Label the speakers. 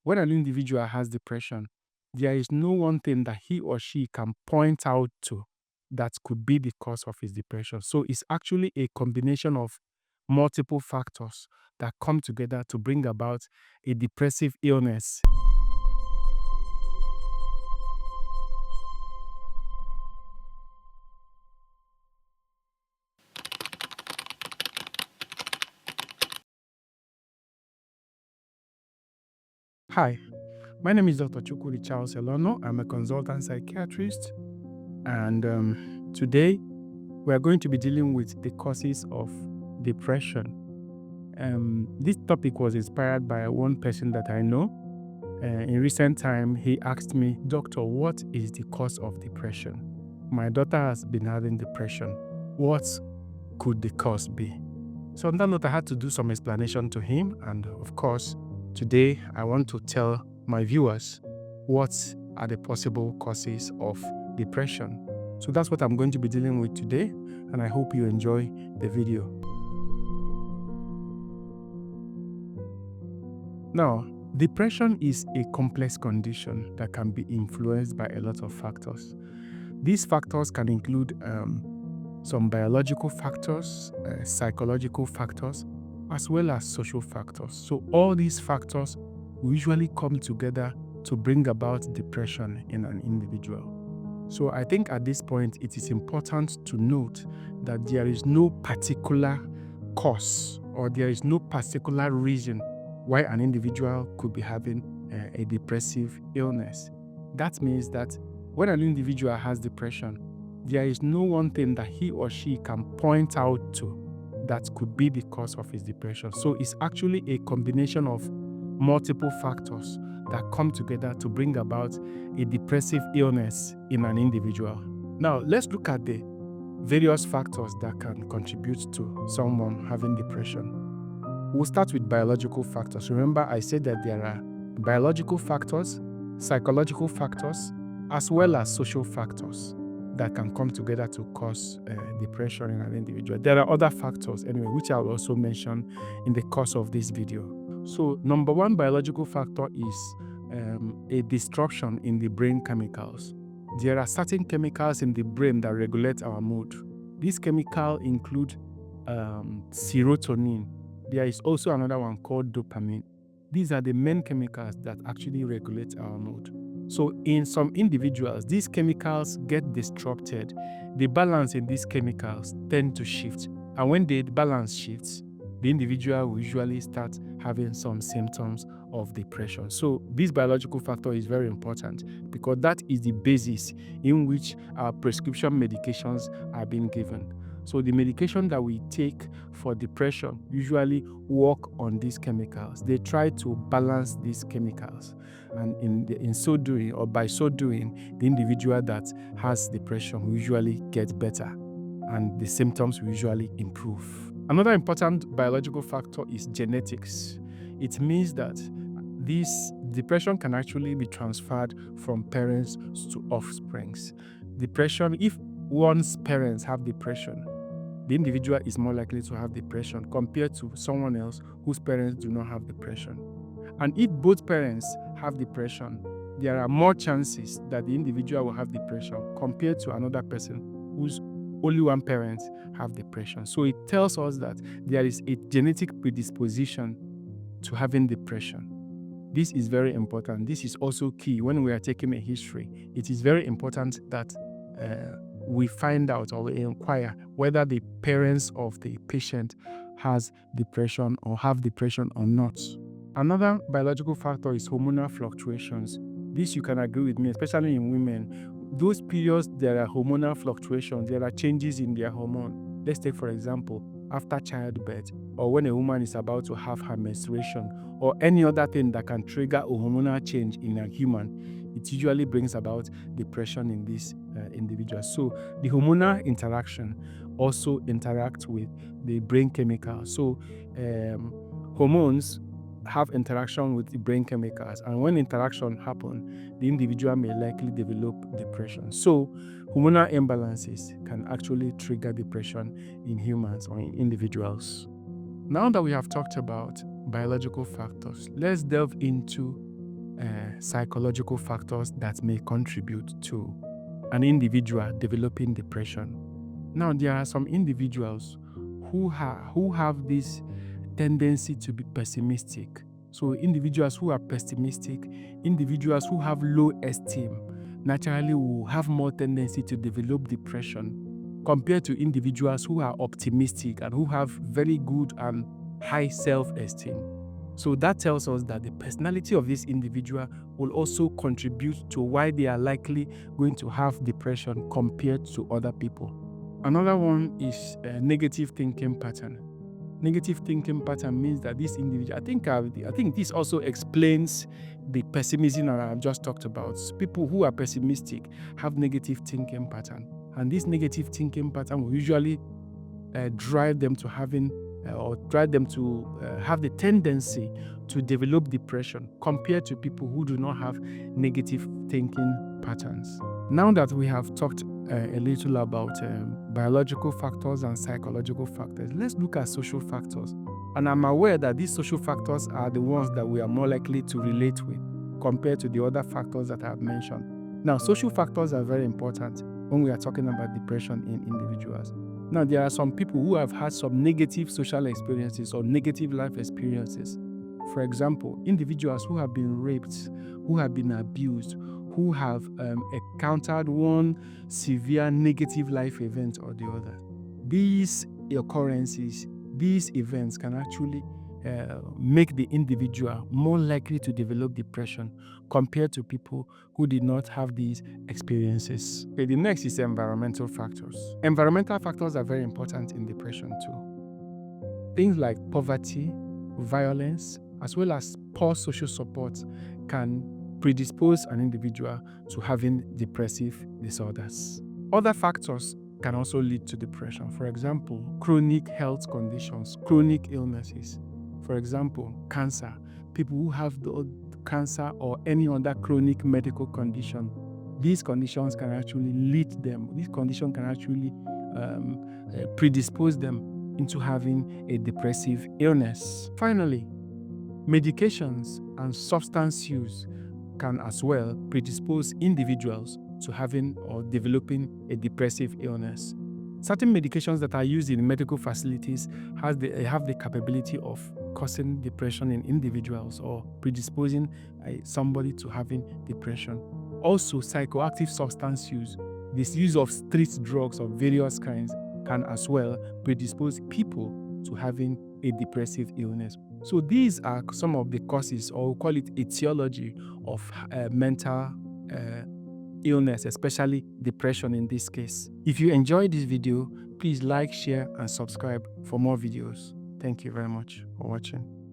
Speaker 1: when an individual has depression, there is no one thing that he or she can point out to that could be the cause of his depression. So it's actually a combination of multiple factors that come together to bring about a depressive illness. Hi, my name is Dr. Chuks. I'm a consultant psychiatrist, and today we are going to be dealing with the causes of depression. This topic was inspired by one person that I know. In recent time, he asked me, Doctor, what is the cause of depression? My daughter has been having depression. What could the cause be? So on that note, I had to do some explanation to him. And of course, today I want to tell my viewers what are the possible causes of depression. So that's what I'm going to be dealing with today. And I hope you enjoy the video. Now, depression is a complex condition that can be influenced by a lot of factors. These factors can include some biological factors, psychological factors, as well as social factors. So all these factors usually come together to bring about depression in an individual. So I think at this point it is important to note that there is no particular cause or there is no particular reason why an individual could be having a depressive illness. That means that when an individual has depression, there is no one thing that he or she can point out to that could be the cause of his depression. So it's actually a combination of multiple factors that come together to bring about a depressive illness in an individual. Now, let's look at the various factors that can contribute to someone having depression. We'll start with biological factors. Remember, I said that there are biological factors, psychological factors, as well as social factors that can come together to cause depression in an individual. There are other factors, anyway, which I'll also mention in the course of this video. So, number one biological factor is a disruption in the brain chemicals. There are certain chemicals in the brain that regulate our mood. These chemicals include serotonin. There is also another one called dopamine. These are the main chemicals that actually regulate our mood. So in some individuals, these chemicals get disrupted. The balance in these chemicals tend to shift. And when the balance shifts, the individual will usually start having some symptoms of depression. So this biological factor is very important because that is the basis in which our prescription medications are being given. So the medication that we take for depression usually work on these chemicals. They try to balance these chemicals. And in so doing, or by so doing, the individual that has depression will usually get better and the symptoms will usually improve. Another important biological factor is genetics. It means that this depression can actually be transferred from parents to offsprings. Depression, if one's parents have depression, the individual is more likely to have depression compared to someone else whose parents do not have depression. And if both parents have depression, there are more chances that the individual will have depression compared to another person whose only one parent have depression. So it tells us that there is a genetic predisposition to having depression. This is very important. This is also key when we are taking a history. It is very important that we find out or we inquire whether the parents of the patient has depression or have depression or not. Another biological factor is hormonal fluctuations. This you can agree with me, especially in women. Those periods there are hormonal fluctuations, there are changes in their hormone. Let's take for example, after childbirth or when a woman is about to have her menstruation or any other thing that can trigger a hormonal change in a human, it usually brings about depression in these individuals. So the hormonal interaction also interacts with the brain chemicals. So hormones have interaction with the brain chemicals, and when interaction happens, the individual may likely develop depression. So hormonal imbalances can actually trigger depression in humans or in individuals. Now that we have talked about biological factors, let's delve into psychological factors that may contribute to an individual developing depression. Now, there are some individuals who have this tendency to be pessimistic. So individuals who are pessimistic, individuals who have low esteem, naturally will have more tendency to develop depression compared to individuals who are optimistic and who have very good and high self-esteem. So that tells us that the personality of this individual will also contribute to why they are likely going to have depression compared to other people. Another one is a negative thinking pattern. Negative thinking pattern means that this individual, I think this also explains the pessimism that I've just talked about. People who are pessimistic have negative thinking pattern, and this negative thinking pattern will usually drive them to have the tendency to develop depression compared to people who do not have negative thinking patterns. Now that we have talked a little about biological factors and psychological factors, let's look at social factors. And I'm aware that these social factors are the ones that we are more likely to relate with compared to the other factors that I've mentioned. Now, social factors are very important when we are talking about depression in individuals. Now, there are some people who have had some negative social experiences or negative life experiences. For example, individuals who have been raped, who have been abused, who have encountered one severe negative life event or the other. These occurrences, these events can actually make the individual more likely to develop depression compared to people who did not have these experiences. Okay, the next is environmental factors. Environmental factors are very important in depression too. Things like poverty, violence, as well as poor social support can predispose an individual to having depressive disorders. Other factors can also lead to depression. For example, chronic health conditions, chronic illnesses. For example, cancer. People who have cancer or any other chronic medical condition, these conditions can actually predispose them into having a depressive illness. Finally, medications and substance use can as well predispose individuals to having or developing a depressive illness. Certain medications that are used in medical facilities have the capability of causing depression in individuals or predisposing somebody to having depression. Also, psychoactive substance use, this use of street drugs of various kinds, can as well predispose people to having a depressive illness. So these are some of the causes, or we'll call it etiology, of mental illness, especially depression in this case. If you enjoyed this video, please like, share, and subscribe for more videos. Thank you very much for watching.